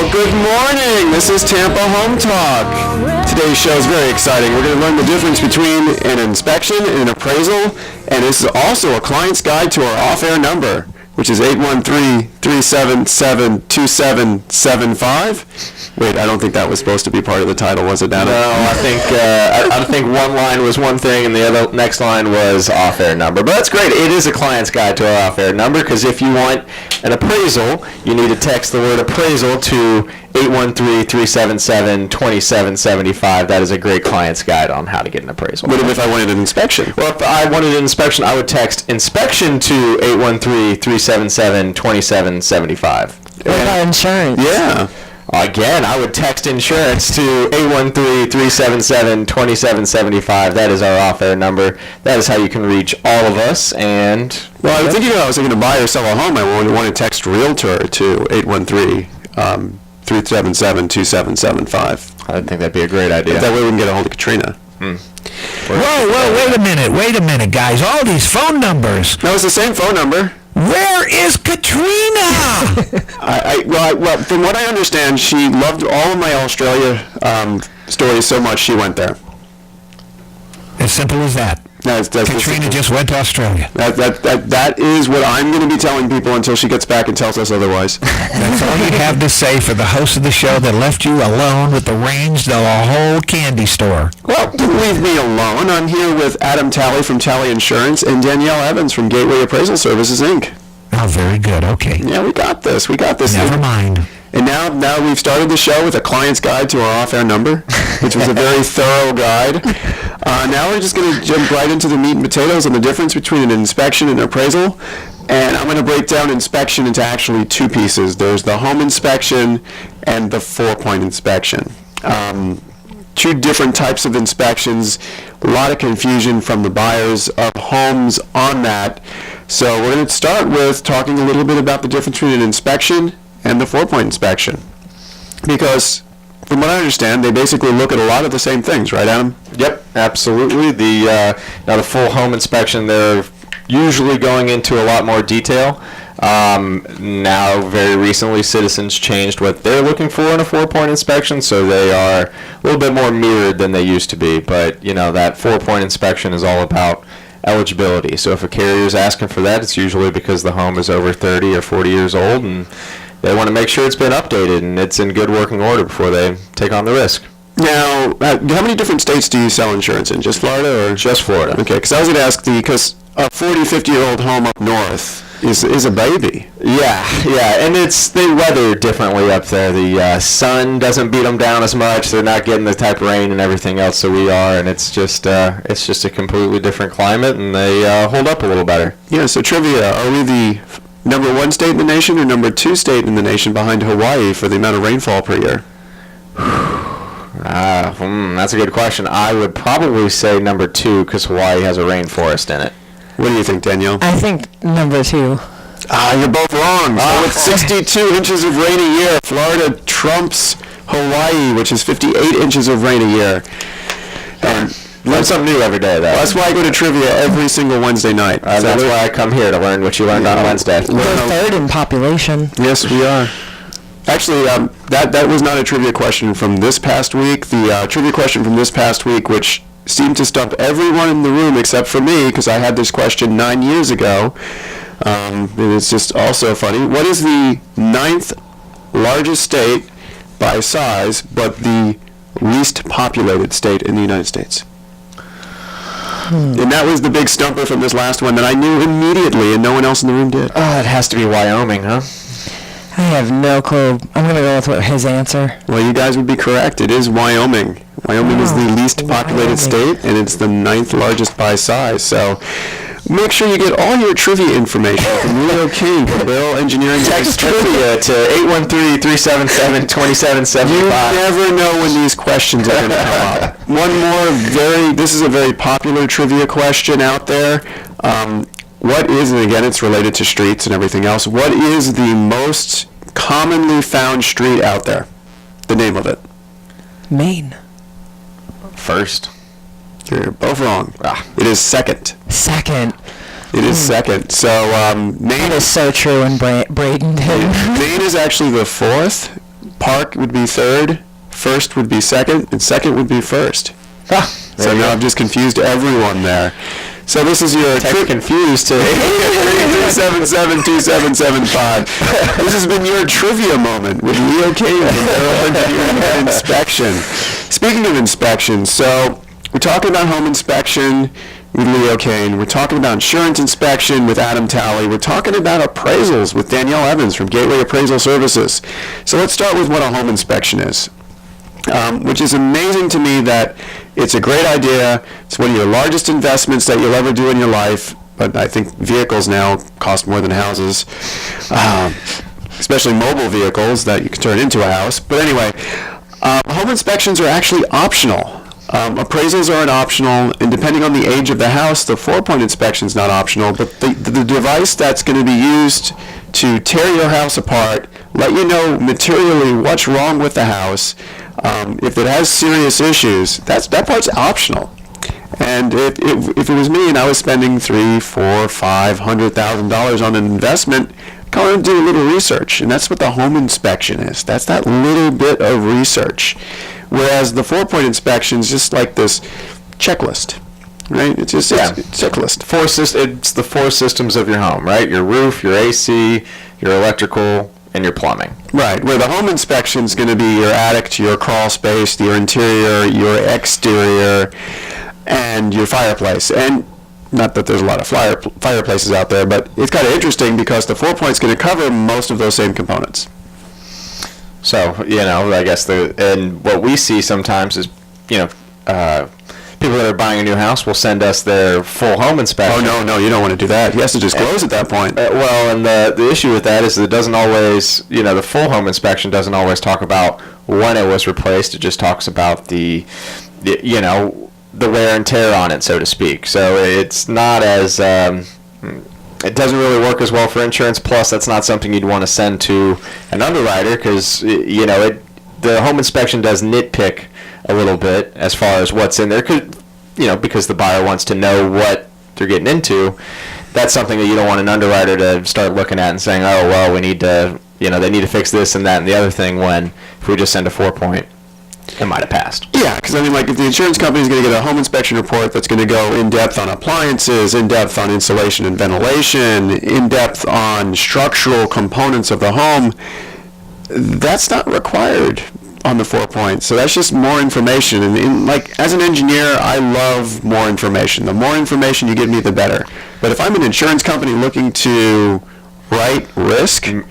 Well, good morning. This is Tampa Home Talk. Today's show is very exciting. We're going to learn the difference between an inspection and an appraisal, and this is also a client's guide to our off-air number, which is 813-377-2775. Wait, I don't think that was supposed to be part of the title, was it, Adam? No, I think one line was one thing and the other next line was off-air number. But that's great. It is a client's guide to our off-air number, because if you want an appraisal, you need to text the word appraisal to 813-377-2775. That is a great client's guide on how to get an appraisal. What if I wanted an inspection? Well, if I wanted an inspection, I would text inspection to 813-377-2775. What about insurance? Yeah. Again, I would text insurance to 813-377-2775. That is our off-air number. That is how you can reach all of us. And well, I was thinking to buy or sell a home, I would want to text Realtor to 813-377-2775. I think that'd be a great idea. That way we can get a hold of Katrina. Whoa, wait a minute, guys. All these phone numbers. No, it's the same phone number. Where is Katrina? Well, from what I understand, she loved all of my Australia stories so much she went there. As simple as that. Katrina just went to Australia. That is what I'm going to be telling people until she gets back and tells us otherwise. That's all you have to say for the host of the show that left you alone with the reins of a whole candy store. Well, don't leave me alone. I'm here with Adam Talley from Talley Insurance and Danielle Evans from Gateway Appraisal Services, Inc. Oh, very good. Okay. Yeah, we got this. Never mind. And now we've started the show with a client's guide to our off-air number, which was a very thorough guide. Now we're just going to jump right into the meat and potatoes on the difference between an inspection and an appraisal. And I'm going to break down inspection into actually two pieces. There's the home inspection and the 4-point inspection. Two different types of inspections. A lot of confusion from the buyers of homes on that. So we're going to start with talking a little bit about the difference between an inspection and the 4-point inspection. Because from what I understand, they basically look at a lot of the same things, right, Adam? Yep, absolutely. Now the full home inspection, they're usually going into a lot more detail. Now, very recently, Citizens changed what they're looking for in a 4-point inspection, so they are a little bit more mirrored than they used to be. But, that 4-point inspection is all about eligibility. So if a carrier is asking for that, it's usually because the home is over 30 or 40 years old, and they want to make sure it's been updated and it's in good working order before they take on the risk. Now, how many different states do you sell insurance in? Just Florida or? Just Florida. Okay, because I was going to ask because a 40, 50-year-old home up north is a baby. Yeah, and they weather differently up there. The sun doesn't beat them down as much. They're not getting the type of rain and everything else that we are, and it's just a completely different climate, and they hold up a little better. Yeah, so trivia, are we the number 1 state in the nation or number 2 state in the nation behind Hawaii for the amount of rainfall per year? That's a good question. I would probably say number 2 because Hawaii has a rainforest in it. What do you think, Danielle? I think number 2. You're both wrong. So with 62 inches of rain a year, Florida trumps Hawaii, which is 58 inches of rain a year. And learn something new every day, though. Well, that's why I go to trivia every single Wednesday night. That's why I come here to learn what you learned on Wednesday. We're third in population. Yes, we are. Actually, that was not a trivia question from this past week. The trivia question from this past week, which seemed to stump everyone in the room except for me, because I had this question 9 years ago. And it's just also funny. What is the 9th largest state by size, but the least populated state in the United States? And that was the big stumper from this last one that I knew immediately, and no one else in the room did. It has to be Wyoming, huh? I have no clue. I'm going to go with his answer. Well, you guys would be correct. It is Wyoming. Wyoming is the least populated state, and it's the 9th largest by size. So make sure you get all your trivia information from Leo Cannyn from Beryl Engineering. Text trivia to 813-377-2775. You never know when these questions are going to come up. One more this is a very popular trivia question out there. What is, and again, it's related to streets and everything else, what is the most commonly found street out there? The name of it. Maine. First. You're both wrong. It is second. Second. It is second. So Maine That is so true in Bradenton. Maine is actually the 4th park would be third, first would be second, and second would be first. So now I've just confused everyone there. So this is your confused to 877-2775. This has been your trivia moment with Leo Cannyn from Beryl Engineering and Inspection. Speaking of inspection, so we're talking about home inspection with Leo Cannyn. We're talking about insurance inspection with Adam Talley. We're talking about appraisals with Danielle Evans from Gateway Appraisal Services. So let's start with what a home inspection is. Which is amazing to me that it's a great idea. It's one of your largest investments that you'll ever do in your life. But I think vehicles now cost more than houses, especially mobile vehicles that you can turn into a house. But anyway, home inspections are actually optional. Appraisals aren't optional, and depending on the age of the house, the 4-point inspection is not optional. But the device that's going to be used to tear your house apart, let you know materially what's wrong with the house. If it has serious issues, that part's optional. And if it was me and I was spending $300,000, $400,000, $500,000 on an investment, go and do a little research, and that's what the home inspection is. That's that little bit of research. Whereas the 4-point inspection is just like this checklist, right? It's just it's a checklist. It's the 4 systems of your home, right? Your roof, your AC, your electrical, and your plumbing. Right, where the home inspection is going to be your attic, your crawl space, your interior, your exterior, and your fireplace. And not that there's a lot of fireplaces out there, but it's kind of interesting because the 4-point is going to cover most of those same components. So, I guess and what we see sometimes is, people that are buying a new house will send us their full home inspection. Oh, no, you don't want to do that. He has to just close at that point. And the issue with that is it doesn't always, the full home inspection doesn't always talk about when it was replaced. It just talks about the wear and tear on it, so to speak. So it's not as, it doesn't really work as well for insurance. Plus, that's not something you'd want to send to an underwriter because, the home inspection does nitpick a little bit as far as what's in there, because the buyer wants to know what they're getting into. That's something that you don't want an underwriter to start looking at and saying, oh, well, we need to, they need to fix this and that and the other thing, when if we just send a 4-point, it might have passed. Yeah, because if the insurance company is going to get a home inspection report that's going to go in-depth on appliances, in-depth on insulation and ventilation, in-depth on structural components of the home, that's not required on the 4-point. So that's just more information. And as an engineer, I love more information. The more information you give me, the better. But if I'm an insurance company looking to write risk, the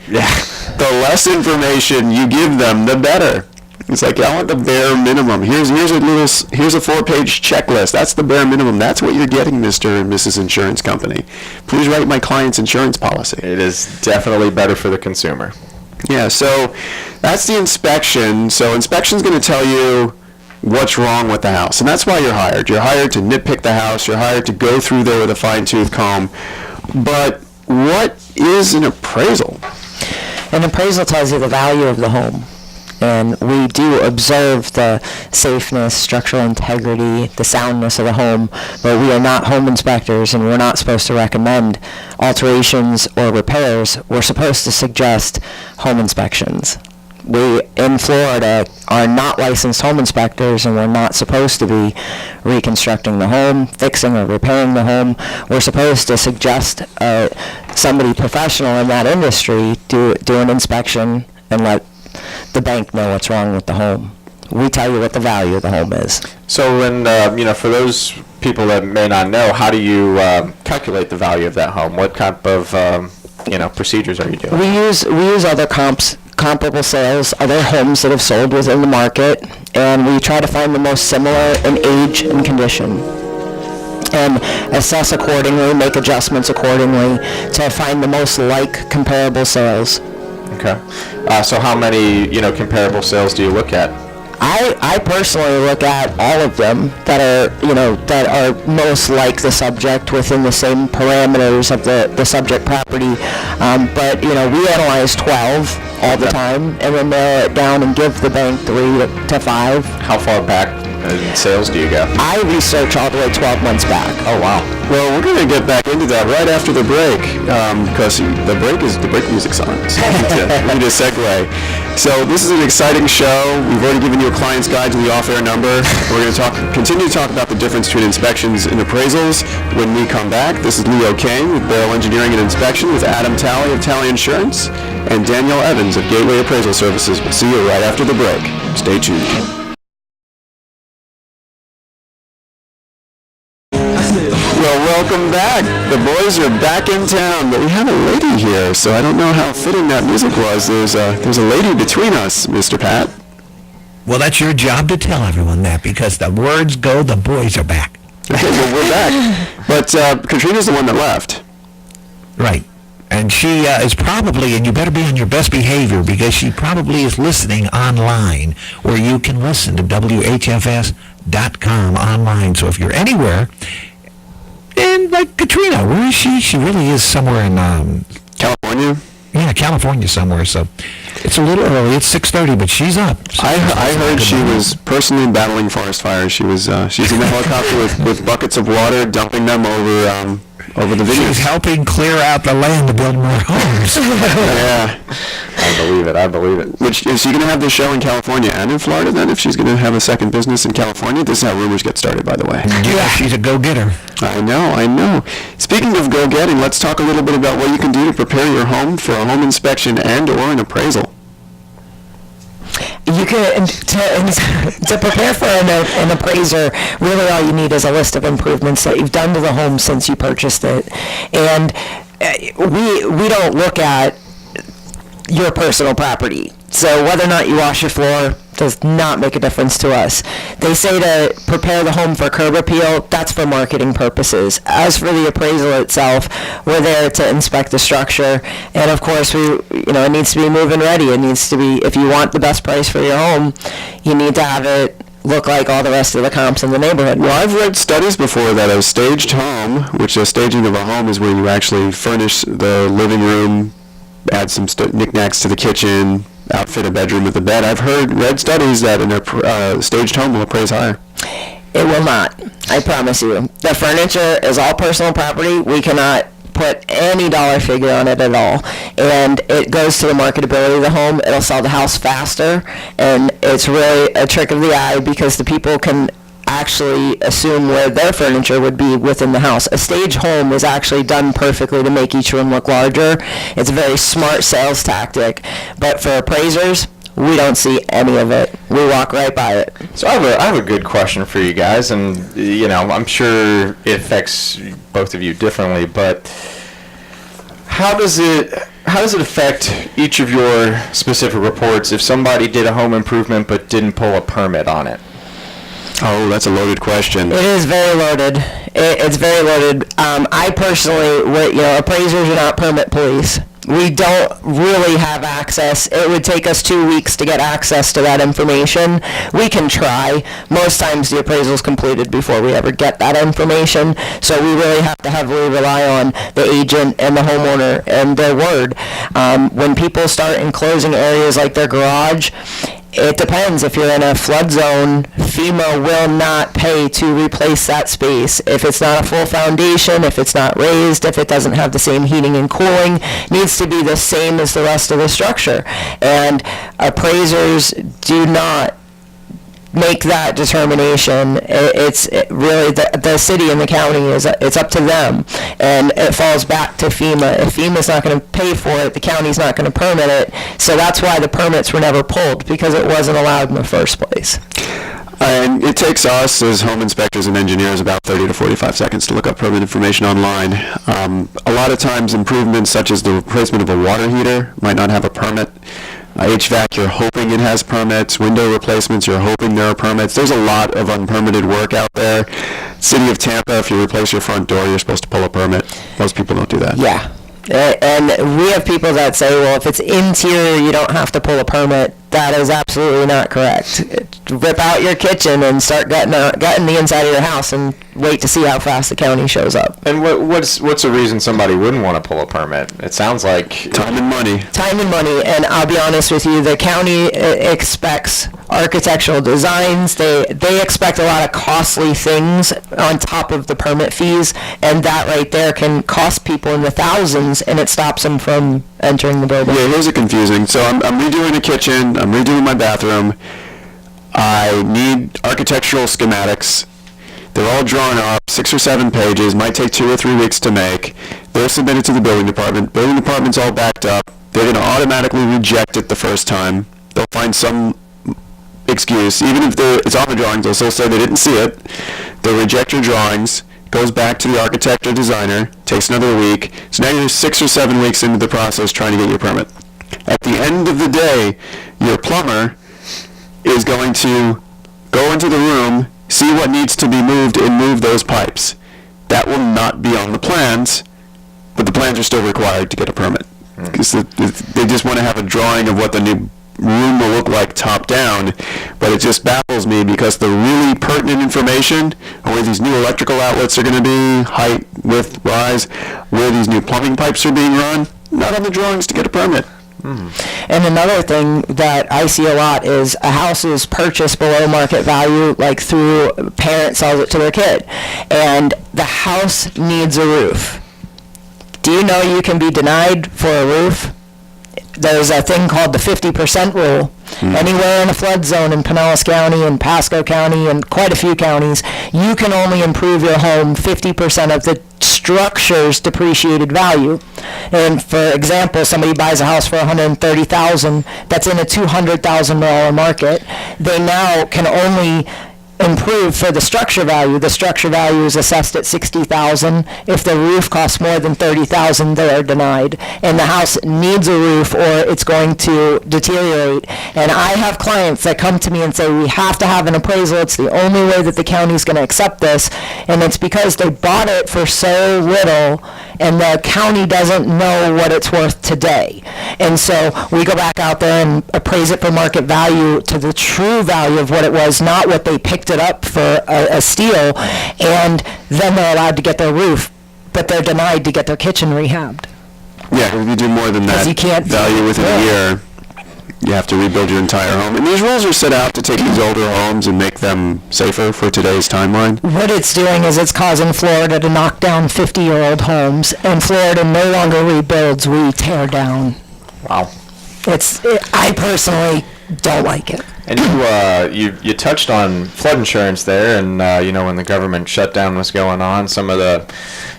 less information you give them, the better. It's I want the bare minimum. Here's a 4-page checklist. That's the bare minimum. That's what you're getting, Mr. and Mrs. Insurance Company. Please write my client's insurance policy. It is definitely better for the consumer. Yeah, so that's the inspection. So inspection's going to tell you what's wrong with the house, and that's why you're hired. You're hired to nitpick the house. You're hired to go through there with a fine-tooth comb. But what is an appraisal? An appraisal tells you the value of the home. And we do observe the safeness, structural integrity, the soundness of the home, but we are not home inspectors, and we're not supposed to recommend alterations or repairs. We're supposed to suggest home inspections. We, in Florida, are not licensed home inspectors, and we're not supposed to be reconstructing the home, fixing or repairing the home. We're supposed to suggest somebody professional in that industry do an inspection and let the bank know what's wrong with the home. We tell you what the value of the home is. So when, for those people that may not know, how do you calculate the value of that home? What type of, procedures are you doing? We use other comparable sales, other homes that have sold within the market, and we try to find the most similar in age and condition, and assess accordingly, make adjustments accordingly to find the most comparable sales. Okay. So how many, comparable sales do you look at? I personally look at all of them that are most like the subject within the same parameters of the subject property. But we analyze 12 all the time, and then narrow it down and give the bank 3 to 5. How far back in sales do you go? I research all the way 12 months back. Oh, wow. Well, we're going to get back into that right after the break, because the break music's on. So we need to segue. So this is an exciting show. We've already given you a client's guide to the off-air number. We're going to continue to talk about the difference between inspections and appraisals when we come back. This is Leo Cannyn with Beryl Engineering and Inspection with Adam Talley of Talley Insurance and Danielle Evans of Gateway Appraisal Services. We'll see you right after the break. Stay tuned. Well, welcome back. The boys are back in town, but we have a lady here, so I don't know how fitting that music was. There's a lady between us, Mr. Pat. Well, that's your job to tell everyone that, because the words go, the boys are back. Okay, well, we're back. But Katrina's the one that left. Right. And she is probably, and you better be on your best behavior, because she probably is listening online, where you can listen to WHFS.com online. So if you're anywhere, and like Katrina, where is she? She really is somewhere in California? Yeah, California somewhere. So it's a little early. It's 6:30, but she's up. So I heard she was personally battling forest fires. She's in the helicopter with buckets of water, dumping them over the vineyards. She's helping clear out the land to build more homes. Yeah. I believe it. Which, is she going to have this show in California and in Florida then, if she's going to have a second business in California? This is how rumors get started, by the way. Yeah, she's a go-getter. I know. Speaking of go-getting, let's talk a little bit about what you can do to prepare your home for a home inspection and or an appraisal. You can, to prepare for an appraiser, really all you need is a list of improvements that you've done to the home since you purchased it. And we don't look at your personal property. So whether or not you wash your floor does not make a difference to us. They say to prepare the home for curb appeal. That's for marketing purposes. As for the appraisal itself, we're there to inspect the structure. And of course, it needs to be move-in ready. It needs to be, if you want the best price for your home, you need to have it look like all the rest of the comps in the neighborhood. Well, I've read studies before that a staged home, which a staging of a home is where you actually furnish the living room, add some knickknacks to the kitchen, outfit a bedroom with a bed. I've read studies that a staged home will appraise higher. It will not. I promise you. The furniture is all personal property. We cannot put any dollar figure on it at all. And it goes to the marketability of the home. It'll sell the house faster. And it's really a trick of the eye because the people can actually assume where their furniture would be within the house. A stage home is actually done perfectly to make each room look larger. It's a very smart sales tactic. But for appraisers, we don't see any of it. We walk right by it. So I have a good question for you guys, and I'm sure it affects both of you differently, but how does it affect each of your specific reports if somebody did a home improvement but didn't pull a permit on it? Oh, that's a loaded question. It is very loaded. It's very loaded. I personally, appraisers are not permit police. We don't really have access. It would take us 2 weeks to get access to that information. We can try. Most times the appraisal is completed before we ever get that information. So we really have to heavily rely on the agent and the homeowner and their word. When people start enclosing areas like their garage, it depends. If you're in a flood zone, FEMA will not pay to replace that space. If it's not a full foundation, if it's not raised, if it doesn't have the same heating and cooling, it needs to be the same as the rest of the structure. And appraisers do not make that determination. It's really the city and the county, it's up to them, and it falls back to FEMA. If FEMA's not going to pay for it, the county's not going to permit it. So that's why the permits were never pulled, because it wasn't allowed in the first place. And it takes us as home inspectors and engineers about 30 to 45 seconds to look up permit information online. A lot of times improvements such as the replacement of a water heater might not have a permit. HVAC, you're hoping it has permits. Window replacements, you're hoping there are permits. There's a lot of unpermitted work out there. City of Tampa, if you replace your front door, you're supposed to pull a permit. Most people don't do that. Yeah. And we have people that say, well, if it's interior, you don't have to pull a permit. That is absolutely not correct. Rip out your kitchen and start gutting the inside of your house and wait to see how fast the county shows up. And what's a reason somebody wouldn't want to pull a permit? It sounds like Time and money. Time and money, and I'll be honest with you, the county expects architectural designs. They expect a lot of costly things on top of the permit fees, and that right there can cost people in the thousands, and it stops them from entering the building. Yeah, here's a confusing. So I'm redoing a kitchen, I'm redoing my bathroom. I need architectural schematics. They're all drawn up, 6 or 7 pages, might take 2 or 3 weeks to make. They're submitted to the building department. Building department's all backed up. They're going to automatically reject it the first time. They'll find some excuse. Even if it's on the drawings, they'll still say they didn't see it. They'll reject your drawings, goes back to the architect or designer, takes another week. So now you're 6 or 7 weeks into the process trying to get your permit. At the end of the day, your plumber is going to go into the room, see what needs to be moved, and move those pipes. That will not be on the plans, but the plans are still required to get a permit. Because they just want to have a drawing of what the new room will look like top down, but it just baffles me because the really pertinent information on where these new electrical outlets are going to be, height, width, rise, where these new plumbing pipes are being run, not on the drawings to get a permit. And another thing that I see a lot is a house is purchased below market value, like through a parent sells it to their kid, and the house needs a roof. Do you know you can be denied for a roof? There's a thing called the 50% rule. Anywhere in a flood zone in Pinellas County and Pasco County and quite a few counties, you can only improve your home 50% of the structure's depreciated value. And for example, somebody buys a house for $130,000 that's in a $200,000 market. They now can only improve for the structure value. The structure value is assessed at $60,000. If the roof costs more than $30,000, they are denied. And the house needs a roof or it's going to deteriorate. And I have clients that come to me and say, we have to have an appraisal. It's the only way that the county is going to accept this. And it's because they bought it for so little and the county doesn't know what it's worth today. And so we go back out there and appraise it for market value to the true value of what it was, not what they picked it up for a steal, and then they're allowed to get their roof, but they're denied to get their kitchen rehabbed. Yeah, if you do more than that You can't value within a year, you have to rebuild your entire home. And these rules are set out to take these older homes and make them safer for today's timeline. What it's doing is it's causing Florida to knock down 50-year-old homes, and Florida no longer rebuilds, we tear down. wow. I personally don't like it. And you touched on flood insurance there, and when the government shutdown was going on, some of the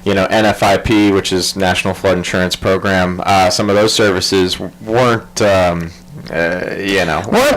NFIP, which is National Flood Insurance Program, some of those services weren't weren't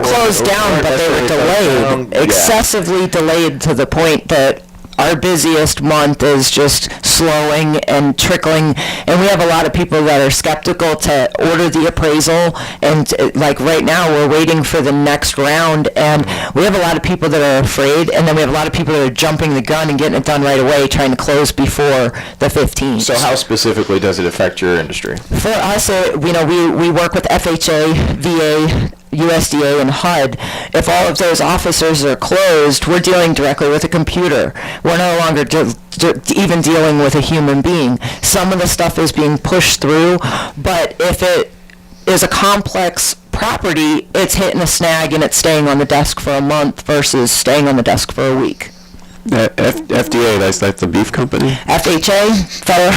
closed down, but they were delayed, excessively delayed to the point that our busiest month is just slowing and trickling, and we have a lot of people that are skeptical to order the appraisal, and like right now we're waiting for the next round, and we have a lot of people that are afraid, and then we have a lot of people that are jumping the gun and getting it done right away, trying to close before the 15th. So how specifically does it affect your industry? For us, we work with FHA, VA, USDA, and HUD. If all of those officers are closed, we're dealing directly with a computer. We're no longer even dealing with a human being. Some of the stuff is being pushed through, but if it is a complex property, it's hitting a snag and it's staying on the desk for a month versus staying on the desk for a week. FDA, that's the beef company? FHA, federal.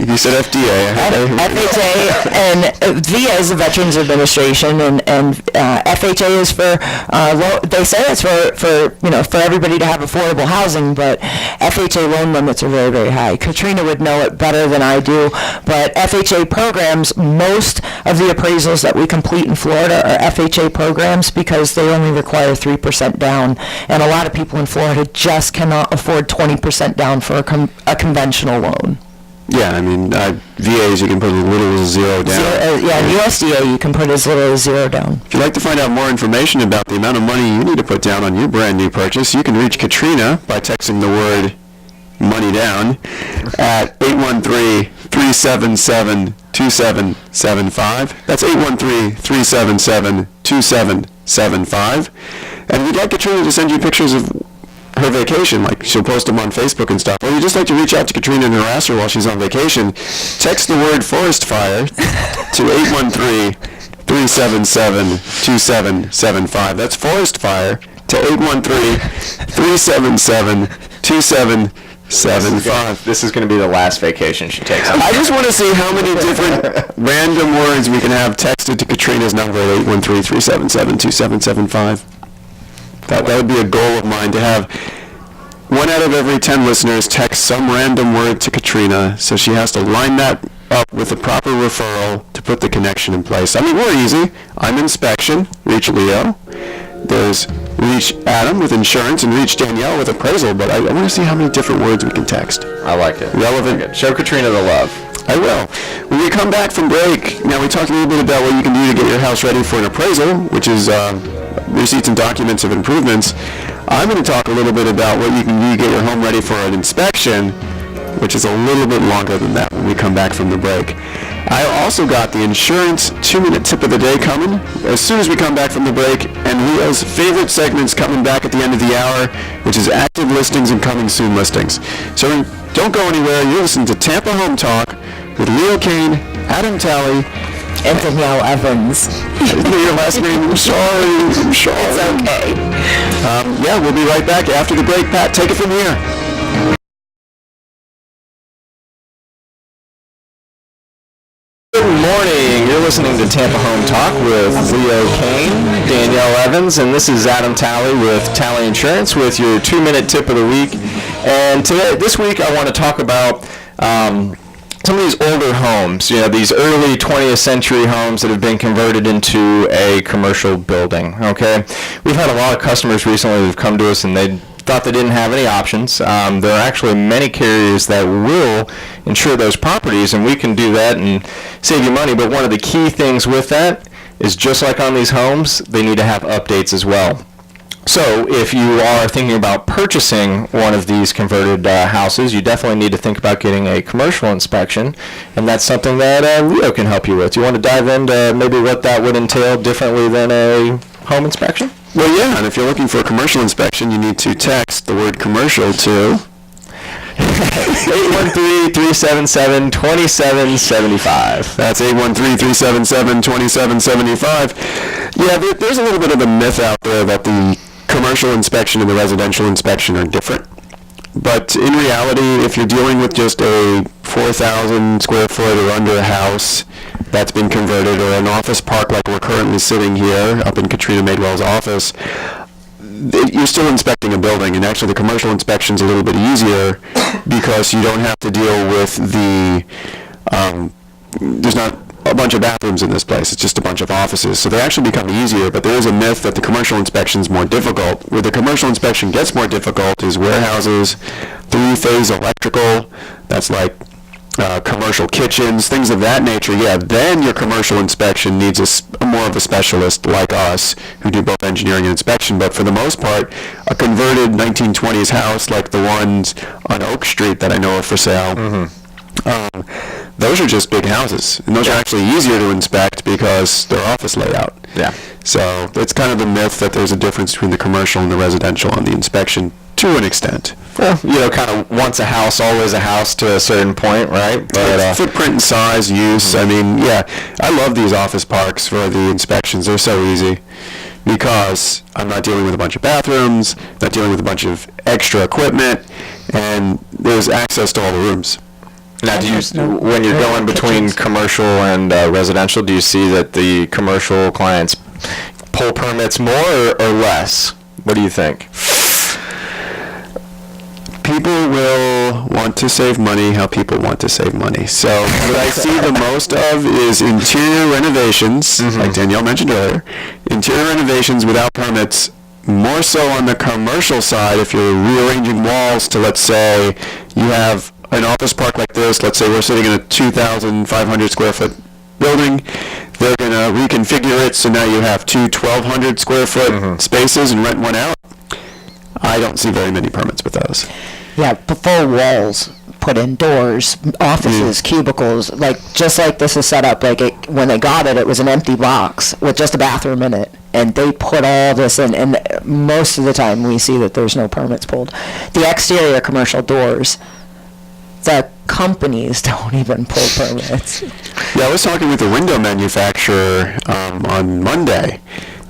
You said FDA. FHA and VA is the Veterans Administration, and FHA is for they say it's for everybody to have affordable housing, but FHA loan limits are very, very high. Katrina would know it better than I do, but FHA programs, most of the appraisals that we complete in Florida are FHA programs because they only require 3% down, and a lot of people in Florida just cannot afford 20% down for a conventional loan. Yeah, I mean, VAs you can put as little as zero down. USDA you can put as little as zero down. If you'd like to find out more information about the amount of money you need to put down on your brand new purchase, you can reach Katrina by texting the word money down at 813-377-2775. That's 813-377-2775. 2775. And we'd like Katrina to send you pictures of her vacation, like she'll post them on Facebook and stuff. Or you just like to reach out to Katrina and harass her while she's on vacation, text the word forest fire to 813-377-2775. That's forest fire to 813-377-2775. This is going to be the last vacation she takes. I just want to see how many different random words we can have texted to Katrina's number at 813-377-2775. That would be a goal of mine, to have 1 out of every 10 listeners text some random word to Katrina, so she has to line that up with a proper referral to put the connection in place. I mean, we're easy. I'm inspection, reach Leo. There's reach Adam with insurance and reach Danielle with appraisal, but I want to see how many different words we can text. I like it. Relevant. Like it. Show Katrina the love. I will. When we come back from break, now we talked a little bit about what you can do to get your house ready for an appraisal, which is receipts and documents of improvements. I'm going to talk a little bit about what you can do to get your home ready for an inspection, which is a little bit longer than that when we come back from the break. I also got the insurance 2-minute tip of the day coming as soon as we come back from the break, and Leo's favorite segment's coming back at the end of the hour, which is active listings and coming soon listings. So don't go anywhere. You're listening to Tampa Home Talk with Leo Cannyn, Adam Talley, And Danielle Evans. I didn't know your last name. I'm sorry. It's okay. Yeah, we'll be right back after the break. Pat, take it from here. Good morning. You're listening to Tampa Home Talk with Leo Cannyn, Danielle Evans, and this is Adam Talley with Talley Insurance with your 2-minute tip of the week. And this week, I want to talk about some of these older homes, these early 20th century homes that have been converted into a commercial building, okay? We've had a lot of customers recently who've come to us and they thought they didn't have any options. There are actually many carriers that will insure those properties, and we can do that and save you money. But one of the key things with that is, just like on these homes, they need to have updates as well. So if you are thinking about purchasing one of these converted houses, you definitely need to think about getting a commercial inspection, and that's something that Leo can help you with. Do you want to dive into maybe what that would entail differently than a home inspection? Well, yeah, and if you're looking for a commercial inspection, you need to text the word commercial to 813-377-2775. That's 813-377-2775. Yeah, there's a little bit of a myth out there that the commercial inspection and the residential inspection are different. But in reality, if you're dealing with just a 4,000 square foot or under house that's been converted, or an office park like we're currently sitting here up in Katrina Madewell's office, you're still inspecting a building, and actually the commercial inspection's a little bit easier because you don't have to deal with there's not a bunch of bathrooms in this place, it's just a bunch of offices, so they actually become easier. But there is a myth that the commercial inspection's more difficult. Where the commercial inspection gets more difficult is warehouses, 3-phase electrical, that's like commercial kitchens, things of that nature. Yeah, then your commercial inspection needs more of a specialist like us who do both engineering and inspection. But for the most part, a converted 1920s house like the ones on Oak Street that I know are for sale, those are just big houses, and those are actually easier to inspect because they're office layout. Yeah. So it's kind of a myth that there's a difference between the commercial and the residential on the inspection, to an extent. Well, kind of once a house, always a house to a certain point, right? But footprint and size, use. I mean, yeah, I love these office parks for the inspections. They're so easy because I'm not dealing with a bunch of bathrooms, not dealing with a bunch of extra equipment, and there's access to all the rooms. now, when you're going between commercial and residential, do you see that the commercial clients pull permits more or less? What do you think? People will want to save money how people want to save money. So what I see the most of is interior renovations, like Danielle mentioned earlier. Interior renovations without permits, more so on the commercial side. If you're rearranging walls to, let's say, you have an office park like this, let's say we're sitting in a 2,500 square foot building, they're going to reconfigure it so now you have two 1,200 square foot spaces and rent one out. I don't see very many permits with those. Yeah, but full walls put in doors, offices, cubicles, like just like this is set up. Like when they got it, it was an empty box with just a bathroom in it, and they put all this in. And most of the time, we see that there's no permits pulled. The exterior commercial doors, the companies don't even pull permits. Yeah, I was talking with a window manufacturer on Monday,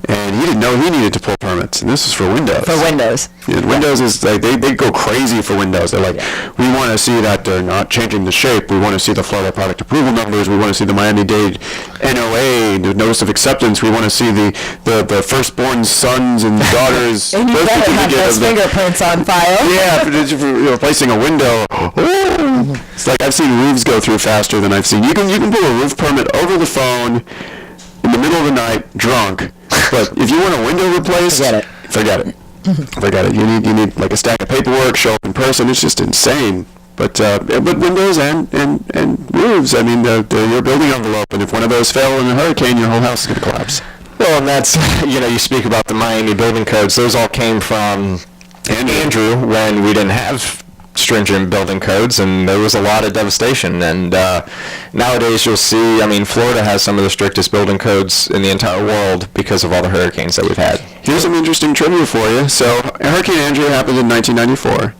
and he didn't know he needed to pull permits, and this is for windows. For windows. Yeah, Windows is like, they go crazy for Windows. They're like, we want to see that they're not changing the shape. We want to see the Florida product approval numbers. We want to see the Miami-Dade NOA, the notice of acceptance. We want to see the firstborn sons and daughters. And you birth better have certificate those of the- fingerprints on file. Yeah, for replacing a window. It's like I've seen roofs go through faster than I've seen. You can pull a roof permit over the phone in the middle of the night, drunk. But if you want a window replaced, forget it. Forget it. You need like a stack of paperwork, show up in person. It's just insane. But windows and roofs, I mean, they're your building envelope, and if one of those fell in a hurricane, your whole house is going to collapse. Well, and that's, you speak about the Miami building codes. Those all came from Andrew when we didn't have stringent building codes, and there was a lot of devastation. And nowadays you'll see, I mean, Florida has some of the strictest building codes in the entire world because of all the hurricanes that we've had. Here's some interesting trivia for you. So Hurricane Andrew happened in 1994.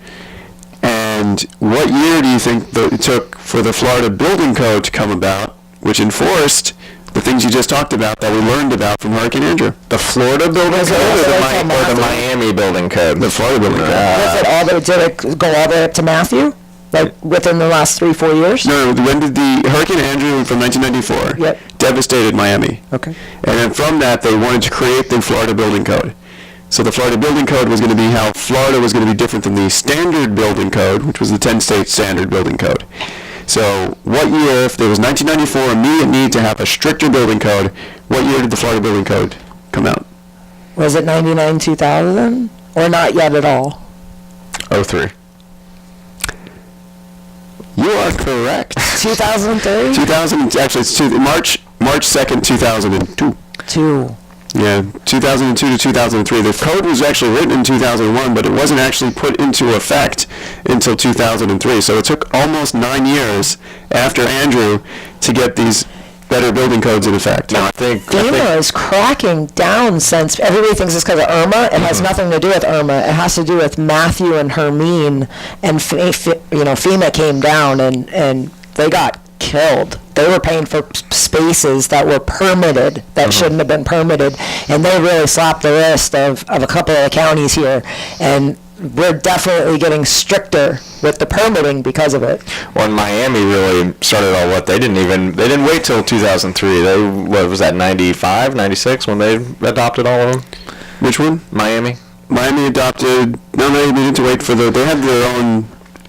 And what year do you think that it took for the Florida Building Code to come about, which enforced the things you just talked about that we learned about from Hurricane Andrew? The Florida building code or the Miami building code? The Florida Building Code. Was it all did it go all the way up to Matthew? Like within the last 3-4 years? No, when did the Hurricane Andrew from 1994 devastated Miami? Okay. And then from that, they wanted to create the Florida Building Code. So the Florida Building Code was going to be how Florida was going to be different than the Standard Building Code, which was the 10-state Standard Building Code. So what year, if there was 1994 immediate need to have a stricter building code, what year did the Florida Building Code come out? Was it 99, 2000? Or not yet at all? 03. You are correct. 2003? 2000, actually, it's March 2nd, 2002. 2. Yeah, 2002 to 2003. The code was actually written in 2001, but it wasn't actually put into effect until 2003. So it took almost 9 years after Andrew to get these better building codes in effect. Now, I think FEMA is cracking down since everybody thinks it's because of Irma. It has nothing to do with Irma. It has to do with Matthew and Hermine, and FEMA came down and they got killed. They were paying for spaces that were permitted that shouldn't have been permitted, and they really slapped the wrist of a couple of the counties here, and we're definitely getting stricter with the permitting because of it. Well, Miami really started all they didn't wait till 2003. What was that, 95, 96 when they adopted all of them? Which one? Miami? Miami adopted, no, they needed to wait for they had their own.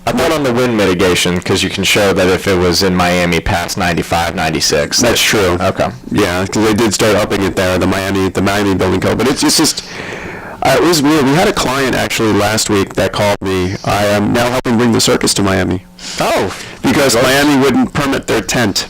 I'm not on the wind mitigation because you can show that if it was in Miami past 95, 96. That's true. Okay. Yeah, because they did start upping it there, the Miami building code. But it's just, it was weird. We had a client actually last week that called me. I am now helping bring the circus to Miami. Oh. Because Miami wouldn't permit their tent.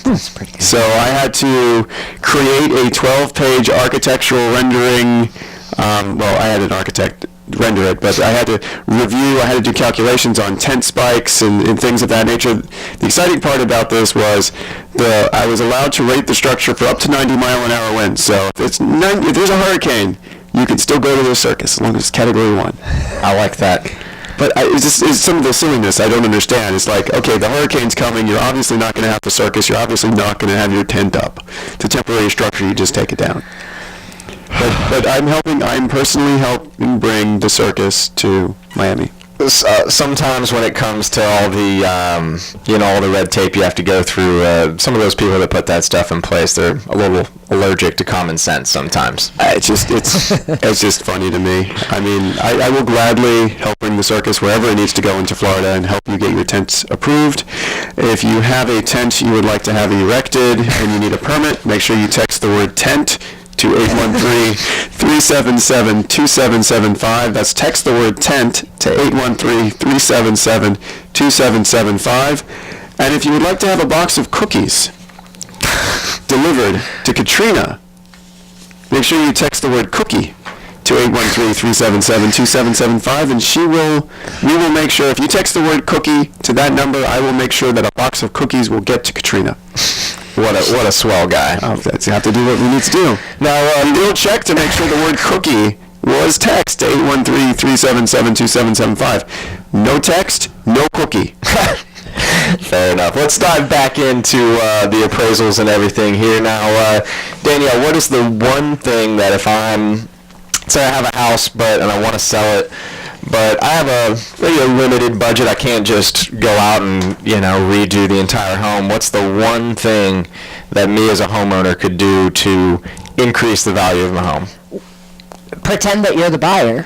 That's pretty good. So I had to create a 12-page architectural rendering. I had an architect render it, but I had to I had to do calculations on tent spikes and things of that nature. The exciting part about this was I was allowed to rate the structure for up to 90-mile-an-hour winds. So if there's a hurricane, you can still go to the circus as long as it's Category 1. I like that. But it's some of the silliness I don't understand. It's like, okay, the hurricane's coming. You're obviously not going to have the circus. You're obviously not going to have your tent up. It's a temporary structure. You just take it down. But I'm personally helping bring the circus to Miami. Sometimes when it comes to all the, all the red tape you have to go through, some of those people that put that stuff in place, they're a little allergic to common sense sometimes. It's just funny to me. I mean, I will gladly help bring the circus wherever it needs to go into Florida and help you get your tents approved. If you have a tent you would like to have erected and you need a permit, make sure you text the word tent to 813-377-2775. That's text the word tent to 813-377-2775. And if you would like to have a box of cookies delivered to Katrina, make sure you text the word cookie to 813-377-2775, and we will make sure, if you text the word cookie to that number, I will make sure that a box of cookies will get to Katrina. What a swell guy. Oh, you have to do what we need to do. Now, we'll check to make sure the word cookie was text to 813-377-2775. No text, no cookie. Fair enough. Let's dive back into the appraisals and everything here now. Danielle, what is the one thing that if say I have a house and I want to sell it, but I have a really limited budget, I can't just go out and, redo the entire home. What's the one thing that me as a homeowner could do to increase the value of my home? Pretend that you're the buyer.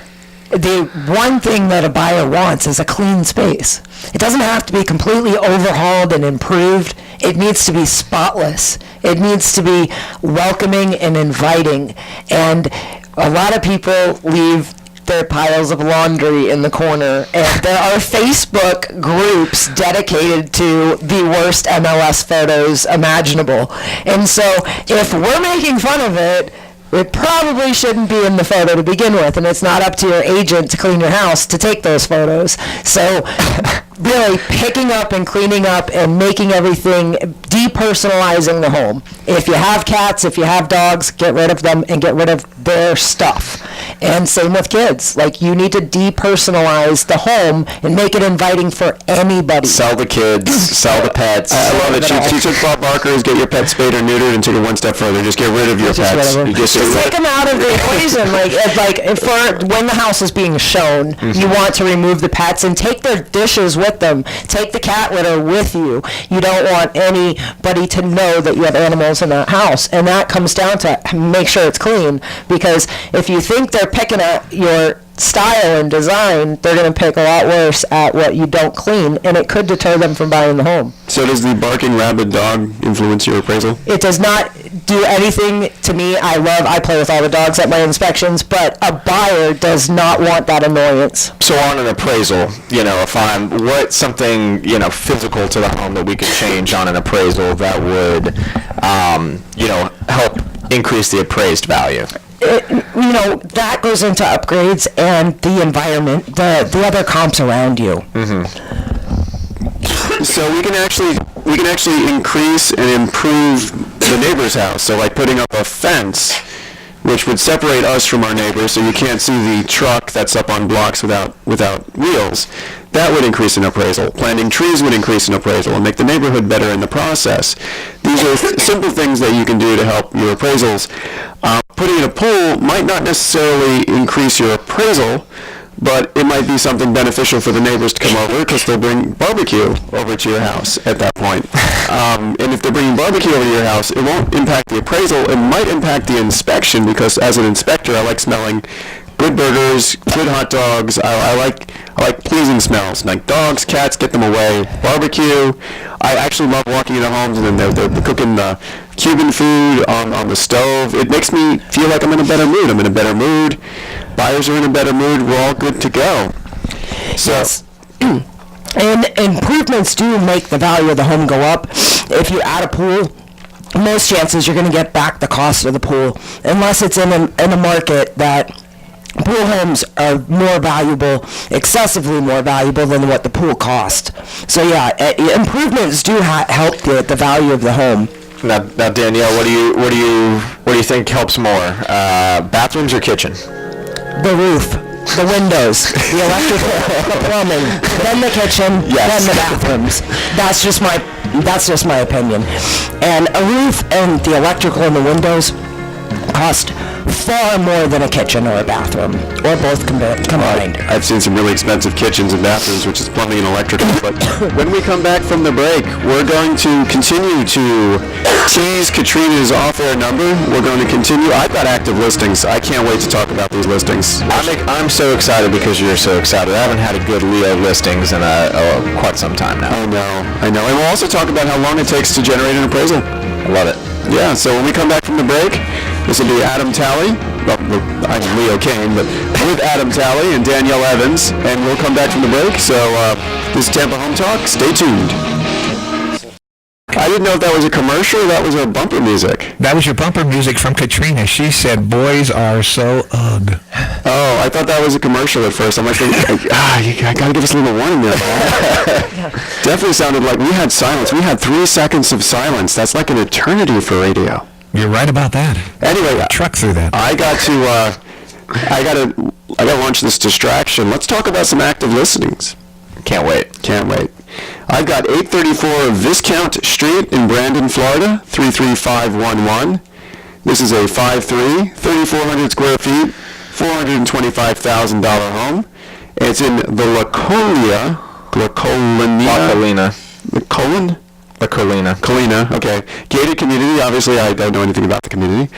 The one thing that a buyer wants is a clean space. It doesn't have to be completely overhauled and improved. It needs to be spotless. It needs to be welcoming and inviting. And a lot of people leave their piles of laundry in the corner, and there are Facebook groups dedicated to the worst MLS photos imaginable. And so if we're making fun of it, it probably shouldn't be in the photo to begin with, and it's not up to your agent to clean your house to take those photos. So really picking up and cleaning up and making everything, depersonalizing the home. If you have cats, if you have dogs, get rid of them and get rid of their stuff. And same with kids. Like, you need to depersonalize the home and make it inviting for anybody. Sell the kids, sell the pets. I love it. She took Bob Barker's get your pet spayed or neutered and took it one step further. Just get rid of your pets. You Just take them out of the equation. For when the house is being shown, you want to remove the pets and take their dishes with them. Take the cat litter with you. You don't want anybody to know that you have animals in that house. And that comes down to make sure it's clean, because if you think they're picking at your style and design, they're going to pick a lot worse at what you don't clean, and it could deter them from buying the home. So does the barking rabid dog influence your appraisal? It does not do anything to me. I play with all the dogs at my inspections, but a buyer does not want that annoyance. So on an appraisal, if what's something, physical to the home that we could change on an appraisal that would, help increase the appraised value? That goes into upgrades and the environment, the other comps around you. Mm-hmm. So we can actually increase and improve the neighbor's house. So like putting up a fence, which would separate us from our neighbors, so you can't see the truck that's up on blocks without wheels. That would increase in appraisal. Planting trees would increase in appraisal and make the neighborhood better in the process. These are simple things that you can do to help your appraisals. Putting in a pool might not necessarily increase your appraisal, but it might be something beneficial for the neighbors to come over, because they'll bring barbecue over to your house at that point. And if they're bringing barbecue over to your house, it won't impact the appraisal. It might impact the inspection, because as an inspector, I like smelling good burgers, good hot dogs. I like pleasing smells, like dogs, cats, get them away. Barbecue. I actually love walking into homes and then they're cooking the Cuban food on the stove. It makes me feel like I'm in a better mood. I'm in a better mood. Buyers are in a better mood. We're all good to go. So. Yes. And improvements do make the value of the home go up. If you add a pool, most chances you're going to get back the cost of the pool, unless it's in a market that pool homes are more valuable, excessively more valuable than what the pool cost. So yeah, improvements do help the value of the home. Now, Danielle, what do you think helps more, bathrooms or kitchen? The roof, the windows, the electrical, the plumbing, then the kitchen, then the bathrooms. That's just my opinion. And a roof and the electrical and the windows cost far more than a kitchen or a bathroom, or both combined. I've seen some really expensive kitchens and bathrooms, which is plumbing and electrical. But when we come back from the break, we're going to continue to tease Katrina's off-air number. We're going to continue. I've got active listings. I can't wait to talk about these listings. I'm so excited because you're so excited. I haven't had a good Leo listings in quite some time now. I know. And we'll also talk about how long it takes to generate an appraisal. I love it. Yeah, so when we come back from the break, this will be Adam Talley. Well, I'm Leo Cannyn, but with Adam Talley and Danielle Evans, and we'll come back from the break. So this is Tampa Home Talk. Stay tuned. I didn't know if that was a commercial or that was our bumper music. That was your bumper music from Katrina. She said, boys are so ugh. I thought that was a commercial at first. I'm like, I gotta give us a little warning there. Definitely sounded like we had silence. We had 3 seconds of silence. That's like an eternity for radio. You're right about that. Anyway, Truck through that. I gotta launch this distraction. Let's talk about some active listings. Can't wait. Can't wait. I've got 834 Viscount Street in Brandon, Florida, 33511. This is a 5.3, 3,400 square feet, $425,000 home. It's in the La Colina. Okay. Gated community. Obviously, I don't know anything about the community.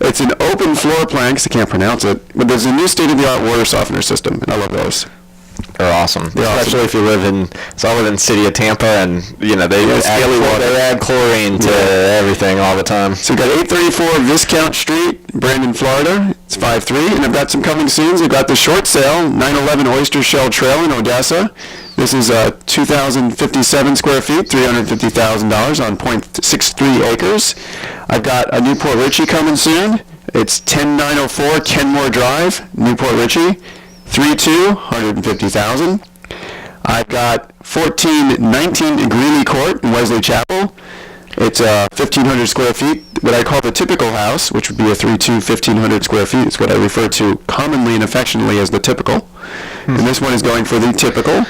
It's an open floor plan, because I can't pronounce it, but there's a new state-of-the-art water softener system, and I love those. They're awesome. They're Especially if you live in, so I live in the city of Tampa, and, you know, they add chlorine to everything all the time. So we've got 834 Viscount Street, Brandon, Florida. It's 5.3, and I've got some coming soon. We've got the short sale, 911 Oyster Shell Trail in Odessa. This is 2,057 square feet, $350,000 on 0.63 acres. I've got a Newport Richie coming soon. It's 10904 Kenmore Drive, Newport Richie. 3.2, $150,000. I've got 1419 Greeley Court in Wesley Chapel. It's 1,500 square feet, what I call the typical house, which would be a 3.2, 1,500 square feet. It's what I refer to commonly and affectionately as the typical. And this one is going for the typical.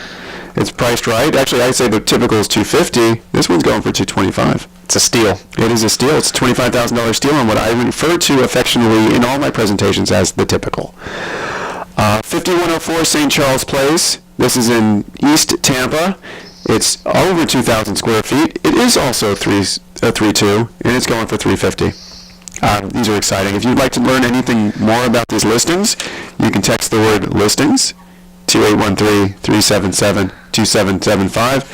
It's priced right. Actually, I say the typical is $250. This one's going for $225. It's a steal. It is a steal. It's a $25,000 steal on what I refer to affectionately in all my presentations as the typical. 5104 St. Charles Place. This is in East Tampa. It's over 2,000 square feet. It is also 3.2, and it's going for $350. These are exciting. If you'd like to learn anything more about these listings, you can text the word listings to 813-377-2775.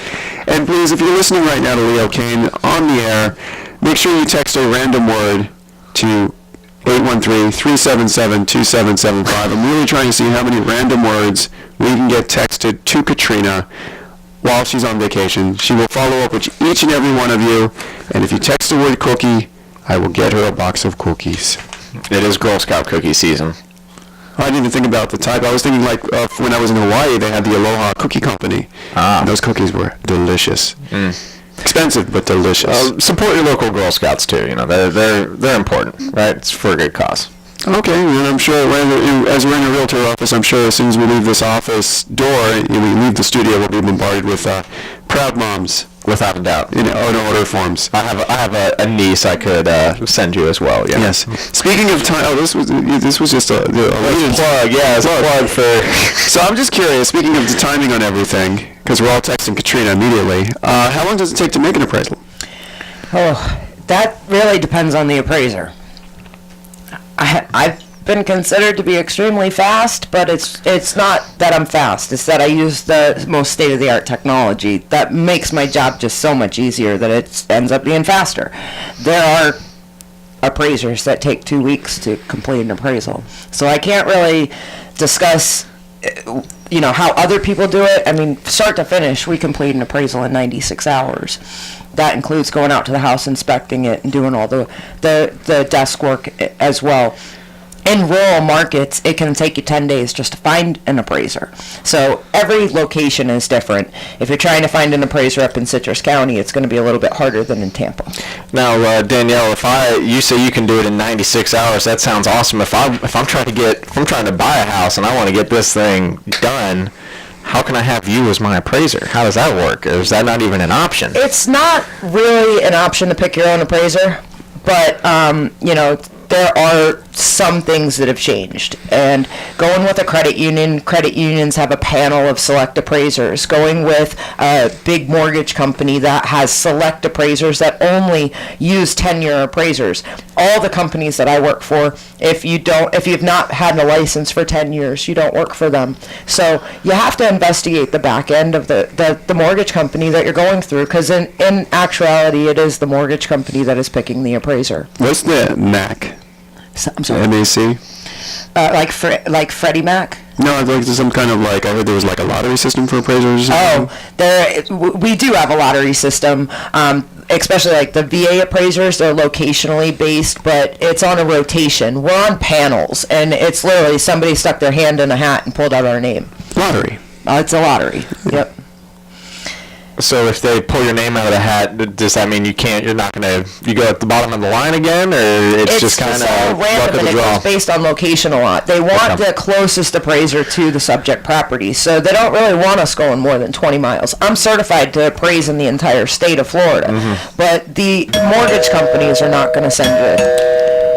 And please, if you're listening right now to Leo Cannyn on the air, make sure you text a random word to 813-377-2775. I'm really trying to see how many random words we can get texted to Katrina while she's on vacation. She will follow up with each and every one of you, and if you text the word cookie, I will get her a box of cookies. It is Girl Scout cookie season. I didn't even think about the type. I was thinking like when I was in Hawaii, they had the Aloha Cookie Company. And those cookies were delicious. Expensive, but delicious. Support your local Girl Scouts too. You know, they're important, right? It's for a good cause. Okay, and I'm sure as we're in a realtor office, I'm sure as soon as we leave this office door, we leave the studio, we'll be bombarded with proud moms. Without a doubt. In order forms. I have a niece I could send you as well. Yeah. Yes. Speaking of time, this was just a plug. Yeah, it's a plug for. So I'm just curious. Speaking of the timing on everything, because we're all texting Katrina immediately. How long does it take to make an appraisal? Oh, that really depends on the appraiser. I've been considered to be extremely fast, but it's not that I'm fast. It's that I use the most state-of-the-art technology that makes my job just so much easier that it ends up being faster. There are appraisers that take 2 weeks to complete an appraisal, so I can't really discuss how other people do it. I mean, start to finish, we complete an appraisal in 96 hours. That includes going out to the house, inspecting it, and doing all the desk work as well. In rural markets, it can take you 10 days just to find an appraiser. So every location is different. If you're trying to find an appraiser up in Citrus County, it's going to be a little bit harder than in Tampa. Now, Danielle, you say you can do it in 96 hours, that sounds awesome. If I'm trying to buy a house and I want to get this thing done, how can I have you as my appraiser? How does that work? Or is that not even an option? It's not really an option to pick your own appraiser, but there are some things that have changed. And going with a credit unions have a panel of select appraisers. Going with a big mortgage company that has select appraisers that only use 10-year appraisers. All the companies that I work for, if you've not had a license for 10 years, you don't work for them. So you have to investigate the back end of the mortgage company that you're going through, because in actuality, it is the mortgage company that is picking the appraiser. What's the MAC? I'm sorry. MAC? Like Freddie Mac? No, I think there's some kind of I heard there was a lottery system for appraisers or something. We do have a lottery system. especially like the VA appraisers, they're locationally based, but it's on a rotation. We're on panels, and it's literally somebody stuck their hand in a hat and pulled out our name. Lottery. It's a lottery. Yep. So if they pull your name out of the hat, does that mean you're not going to, you go at the bottom of the line again, or it's just kind of all luck random, of and the it draw? goes based on location a lot. They want Okay. the closest appraiser to the subject property, so they don't really want us going more than 20 miles. I'm certified to appraise in the entire state of Florida, but the mortgage companies are not going to send you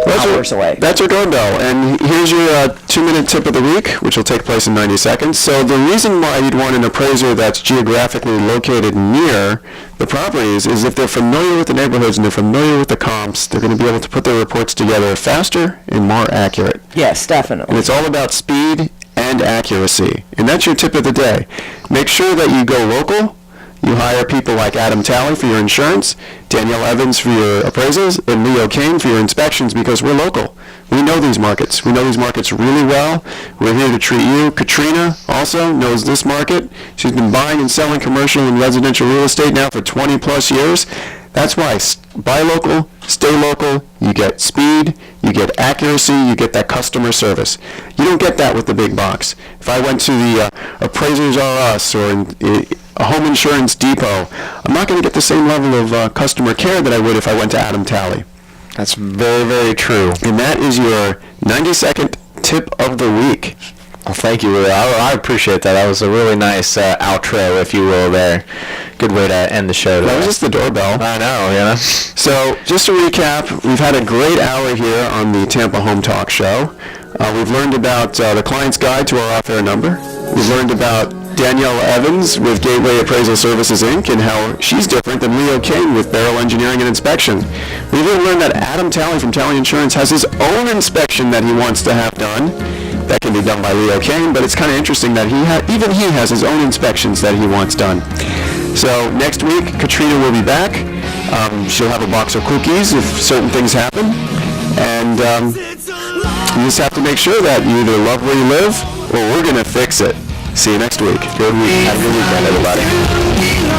hours away. That's your doorbell. And here's your 2-minute tip of the week, which will take place in 90 seconds. So the reason why you'd want an appraiser that's geographically located near the properties is if they're familiar with the neighborhoods and they're familiar with the comps, they're going to be able to put their reports together faster and more accurate. Yes, definitely. And it's all about speed and accuracy. And that's your tip of the day. Make sure that you go local. You hire people like Adam Talley for your insurance, Danielle Evans for your appraisals, and Leo Cannyn for your inspections, because we're local. We know these markets. We know these markets really well. We're here to treat you. Katrina also knows this market. She's been buying and selling commercial and residential real estate now for 20 plus years. That's why buy local, stay local, you get speed, you get accuracy, you get that customer service. You don't get that with the big box. If I went to the Appraisers R Us or a Home Insurance Depot, I'm not going to get the same level of customer care that I would if I went to Adam Talley. That's very, very true. And that is your 90-second tip of the week. Well, thank you. I appreciate that. That was a really nice outro, if you will, there. Good way to end the show today. That was just the doorbell. I know, you know. So, just to recap, we've had a great hour here on the Tampa Home Talk Show. We've learned about the client's guide to our off-air number. We've learned about Danielle Evans with Gateway Appraisal Services, Inc., and how she's different than Leo Cannyn with Beryl Engineering and Inspection. We've even learned that Adam Talley from Talley Insurance has his own inspection that he wants to have done. That can be done by Leo Cannyn, but it's kind of interesting that even he has his own inspections that he wants done. So next week, Katrina will be back. She'll have a box of cookies if certain things happen. And you just have to make sure that you either love where you live or we're going to fix it. See you next week. Good week. Have a good weekend, everybody.